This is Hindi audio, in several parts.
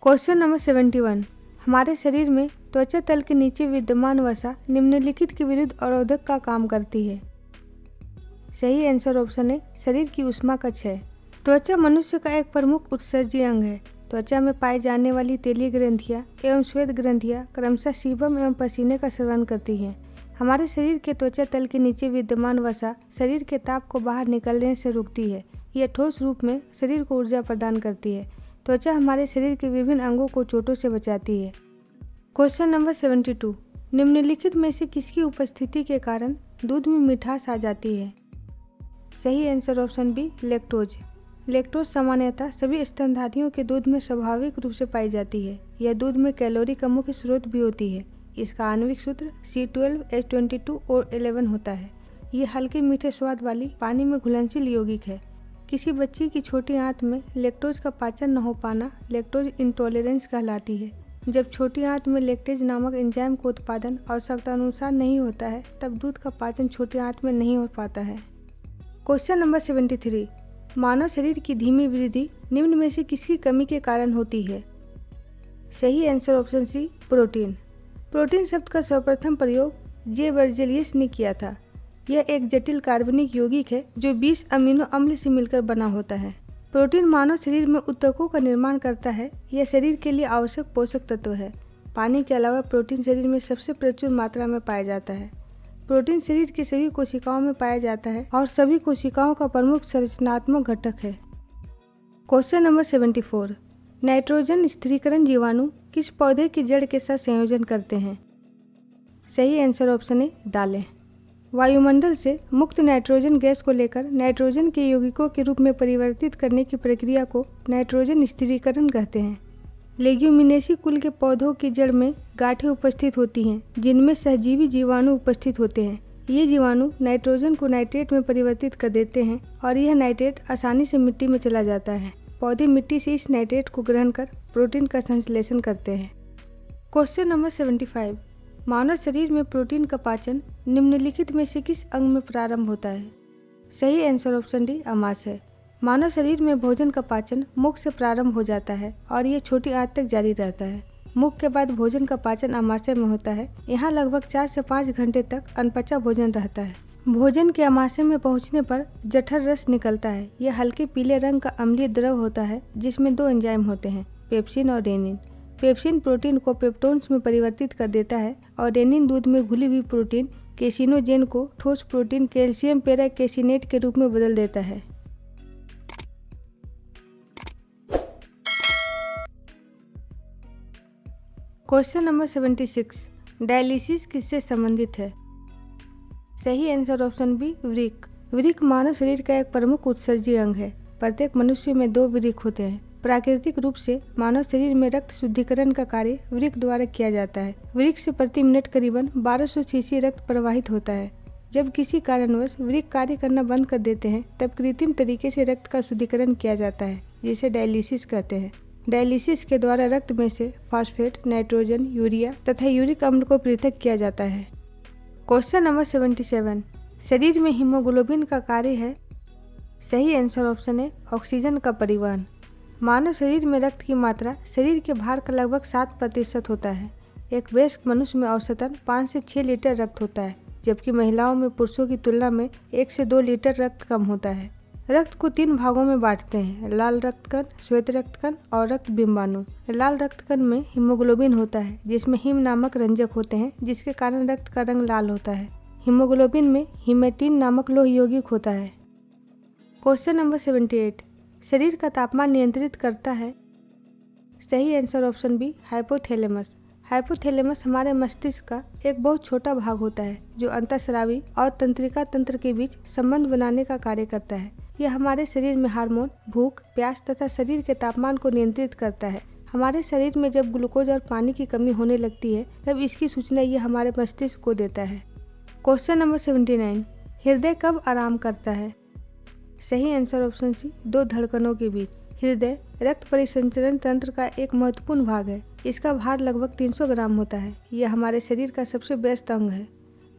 Question number 71। हमारे शरीर में त्वचा तल के नीचे विद्यमान वसा निम्नलिखित के विरुद्ध अवरोधक का काम करती है। सही आंसर ऑप्शन है शरीर की ऊष्मा कक्ष है। त्वचा मनुष्य का एक प्रमुख उत्सर्जी अंग है। त्वचा में पाई जाने वाली तेलीय ग्रंथियां एवं श्वेत ग्रंथियां क्रमशः सीबम एवं पसीने का स्राव करती हैं। हमारे शरीर के त्वचा तल के नीचे विद्यमान वसा शरीर के ताप को बाहर निकलने से रोकती है। यह ठोस रूप में शरीर को ऊर्जा प्रदान करती है। त्वचा हमारे शरीर के विभिन्न अंगों को चोटों से बचाती है। Question number 72। निम्नलिखित में से किसकी उपस्थिति के कारण दूध में मिठास आ जाती है? सही answer option B lactose. Lactose सामान्यतः सभी स्तनधारियों के दूध में स्वाभाविक रूप से पाई जाती है। यह दूध में कैलोरी का मुख्य स्रोत भी होती है। इसका आणविक सूत्र C12H22 और 11 होता है। यह हल्के मीठे स्वाद वाली पानी में घुलनशील यौगिक है। किसी बच्ची की छोटी आंत में लैक्टोज का पाचन न हो पाना लैक्टोज इंटॉलरेंस कहलाती है। जब छोटी आंत में लैक्टेज नामक एंजाइम का उत्पादन आवश्यकतानुसार नहीं होता है तब दूध का पाचन छोटी आंत में नहीं हो पाता है। Question number 73। मानव शरीर की धीमी वृद्धि निम्न में से किसकी कमी के कारण होती है? सही answer option C protein. Protein शब्द का सर्वप्रथम प्रयोग जे बर्जेलियस ने किया था। यह एक जटिल कार्बनिक यौगिक है जो 20 अमीनो अम्ल से मिलकर बना होता है। प्रोटीन मानव शरीर में ऊतकों का निर्माण करता है। यह शरीर के लिए आवश्यक पोषक तत्व है। पानी के अलावा प्रोटीन शरीर में सबसे प्रचुर मात्रा में पाया जाता है। प्रोटीन शरीर की सभी कोशिकाओं में पाया जाता है और सभी कोशिकाओं का प्रमुख संरचनात्मक घटक है। Question number 74। नाइट्रोजन स्थिरीकरण जीवाणु किस पौधे की जड़ के साथ संयोजन करते हैं? सही आंसर ऑप्शन है दालें। वायुमंडल से मुक्त नाइट्रोजन गैस को लेकर नाइट्रोजन के यौगिकों के रूप में परिवर्तित करने की प्रक्रिया को नाइट्रोजन स्थिरीकरण कहते हैं। लेग्यूमिनेसी कुल के पौधों की जड़ में गांठें उपस्थित होती हैं जिनमें सहजीवी जीवाणु उपस्थित होते हैं। ये जीवाणु नाइट्रोजन को नाइट्रेट में परिवर्तित कर देते हैं और यह नाइट्रेट आसानी से मिट्टी में चला जाता है। पौधे मिट्टी से इस नाइट्रेट को ग्रहण कर प्रोटीन का संश्लेषण करते हैं। Question number 75। मानव शरीर में प्रोटीन का पाचन निम्नलिखित में से किस अंग में प्रारंभ होता है? सही आंसर ऑप्शन डी आमाशय। मानव शरीर में भोजन का पाचन मुख से प्रारंभ हो जाता है और यह छोटी आंत तक जारी रहता है। मुख के बाद भोजन का पाचन आमाशय में होता है। यहाँ लगभग 4 से 5 घंटे तक अनपचा भोजन रहता है। भोजन के आमाशय में पहुँचने पर जठर रस निकलता है। यह हल्के पीले रंग का अम्लीय द्रव होता है जिसमें 2 एंजाइम होते हैं, पेप्सिन और रेनिन। पेप्सिन प्रोटीन को पेप्टोन्स में परिवर्तित कर देता है और रेनिन दूध में घुली हुई प्रोटीन केसिनोजेन को ठोस प्रोटीन कैल्शियम पेराकेसिनेट के रूप में बदल देता है। Question number 76। डायलिसिस किससे संबंधित है? सही आंसर ऑप्शन बी वृक्क। वृक्क मानव शरीर का एक प्रमुख उत्सर्जी अंग है। प्रत्येक मनुष्य में 2 वृक्क होते हैं। प्राकृतिक रूप से मानव शरीर में रक्त शुद्धिकरण का कार्य वृक्क द्वारा किया जाता है। वृक्क से प्रति मिनट करीबन 1200 सीसी रक्त प्रवाहित होता है। जब किसी कारणवश वृक्क कार्य करना बंद कर देते हैं तब कृत्रिम तरीके से रक्त का शुद्धिकरण किया जाता है जिसे डायलिसिस कहते हैं। डायलिसिस के द्वारा रक्त में से फास्फेट, नाइट्रोजन, यूरिया तथा यूरिक अम्ल को पृथक किया जाता है। Question number 77। शरीर में हीमोग्लोबिन का कार्य है? सही आंसर ऑप्शन है ऑक्सीजन का परिवहन। मानव शरीर में रक्त की मात्रा शरीर के भार का लगभग 7% होता है। एक वयस्क मनुष्य में औसतन 5 से 6 लीटर रक्त होता है, जबकि महिलाओं में पुरुषों की तुलना में 1 से 2 लीटर रक्त कम होता है। रक्त को 3 भागों में बांटते हैं, लाल रक्तकण, श्वेत रक्तकण और रक्त बिंबाणु। लाल रक्तकण में हीमोग्लोबिन होता है जिसमें हीम नामक रंजक होते हैं जिसके कारण रक्त का रंग लाल होता है। हीमोग्लोबिन में हीमेटिन नामक लोह यौगिक होता है। Question number 78। शरीर का तापमान नियंत्रित करता है? सही answer option B hypothalamus. Hypothalamus हमारे मस्तिष्क का एक बहुत छोटा भाग होता है जो अंतःस्रावी और तंत्रिका तंत्र के बीच संबंध बनाने का कार्य करता है। यह हमारे शरीर में हार्मोन, भूख, प्यास तथा शरीर के तापमान को नियंत्रित करता है। हमारे शरीर में जब ग्लूकोज और पानी की कमी होने लगती है तब इसकी सूचना यह हमारे मस्तिष्क को देता है। Question number 79। हृदय कब आराम करता है? सही आंसर ऑप्शन सी 2 धड़कनों के बीच। हृदय रक्त परिसंचरण तंत्र का एक महत्वपूर्ण भाग है। इसका भार लगभग 300 ग्राम होता है। यह हमारे शरीर का सबसे व्यस्त अंग है।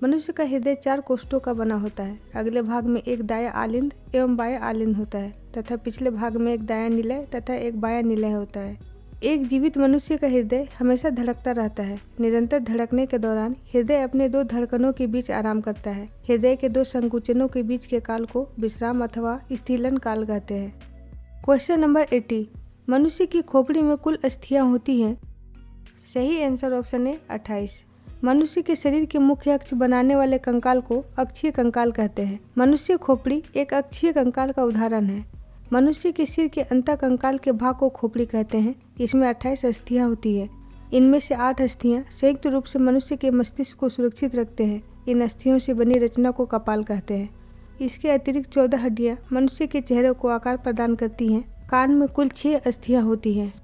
मनुष्य का हृदय 4 कोष्ठों का बना होता है। अगले भाग में एक दायां आलिंद एवं बायां आलिंद होता है तथा पिछले भाग में एक दायां निलय तथा एक बायां निलय होता है। एक जीवित मनुष्य का हृदय हमेशा धड़कता रहता है। निरंतर धड़कने के दौरान हृदय अपने दो धड़कनों के बीच आराम करता है। हृदय के दो संकुचनों के बीच के काल को विश्राम अथवा स्थिलन काल कहते हैं। क्वेश्चन नंबर 80, मनुष्य की खोपड़ी में कुल अस्थियां होती हैं। सही आंसर ऑप्शन है 28। मनुष्य के शरीर के मुख्य अक्ष बनाने वाले कंकाल को अक्षीय कंकाल कहते हैं। मनुष्य खोपड़ी एक अक्षीय कंकाल का उदाहरण है। मनुष्य के सिर के अंतः कंकाल के भाग को खोपड़ी कहते हैं। इसमें 28 अस्थियां होती है। इनमें से 8 अस्थियां संयुक्त रूप से मनुष्य के मस्तिष्क को सुरक्षित रखते हैं। इन अस्थियों से बनी रचना को कपाल कहते हैं। इसके अतिरिक्त 14 हड्डियां मनुष्य के चेहरे को आकार प्रदान करती हैं। कान में कुल 6 अस्थियां होती हैं।